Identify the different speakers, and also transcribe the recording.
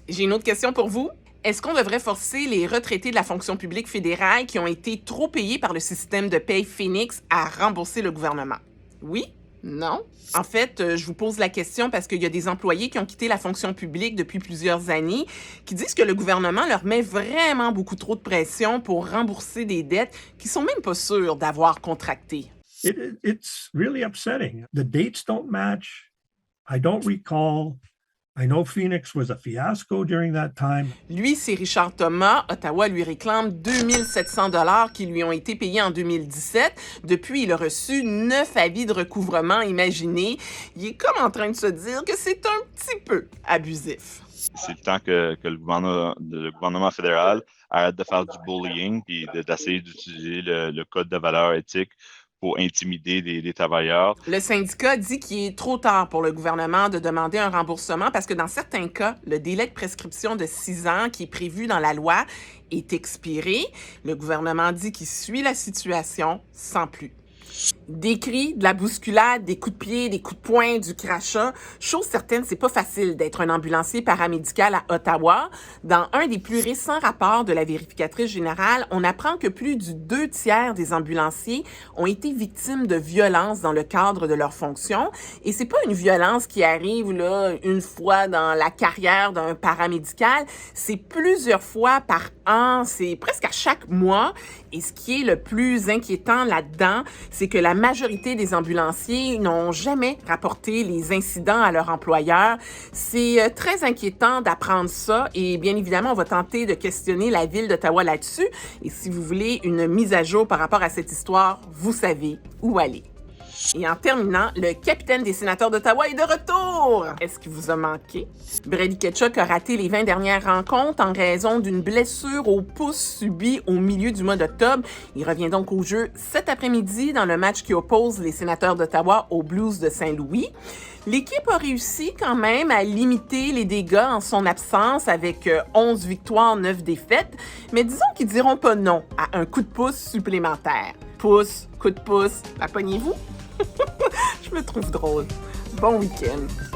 Speaker 1: J'ai une autre question pour vous. Est-ce qu'on devrait forcer les retraités de la fonction publique fédérale qui ont été trop payés par le système de paye Phoenix à rembourser le gouvernement? Oui? Non? En fait, je vous pose la question parce qu'il y a des employés qui ont quitté la fonction publique depuis plusieurs années qui disent que le gouvernement leur met vraiment beaucoup trop de pression pour rembourser des dettes qu'ils sont même pas sûrs d'avoir contractées.
Speaker 2: It's really upsetting. The dates don't match. I don't recall. I know Phoenix was a fiasco during that time.
Speaker 1: Lui, c'est Richard Thomas. Ottawa lui réclame 2700 $ qui lui ont été payés en 2017. Depuis, il a reçu 9 avis de recouvrement. Imaginez, il est comme en train de se dire que c'est un petit peu abusif.
Speaker 3: C'est le temps que le gouvernement fédéral arrête de faire du bullying et d'essayer d'utiliser le code de valeurs éthiques pour intimider des travailleurs.
Speaker 1: Le syndicat dit qu'il est trop tard pour le gouvernement de demander un remboursement parce que dans certains cas, le délai de prescription de 6 ans qui est prévu dans la loi est expiré. Le gouvernement dit qu'il suit la situation sans plus. Des cris, de la bousculade, des coups de pied, des coups de poing, du crachat. Chose certaine, c'est pas facile d'être un ambulancier paramédical à Ottawa. Dans un des plus récents rapports de la vérificatrice générale, on apprend que plus du 2/3 des ambulanciers ont été victimes de violences dans le cadre de leur fonction. Et c'est pas une violence qui arrive là une fois dans la carrière d'un paramédical, c'est plusieurs fois par an, c'est presque à chaque mois. Et ce qui est le plus inquiétant là-dedans, c'est que la majorité des ambulanciers n'ont jamais rapporté les incidents à leur employeur. C'est très inquiétant d'apprendre ça et bien évidemment, on va tenter de questionner la Ville d'Ottawa là-dessus. Et si vous voulez une mise à jour par rapport à cette histoire, vous savez où aller. Et en terminant, le capitaine des sénateurs d'Ottawa est de retour! Est-ce qu'il vous a manqué? Brady Tkachuk a raté les 20 dernières rencontres en raison d'une blessure au pouce subie au milieu du mois d'octobre. Il revient donc au jeu cet après-midi dans le match qui oppose les sénateurs d'Ottawa aux Blues de Saint-Louis. L'équipe a réussi quand même à limiter les dégâts en son absence avec 11 victoires, 9 défaites, mais disons qu'ils diront pas non à un coup de pouce supplémentaire. Pouce, coup de pouce, la pognez-vous? Je me trouve drôle. Bon week-end.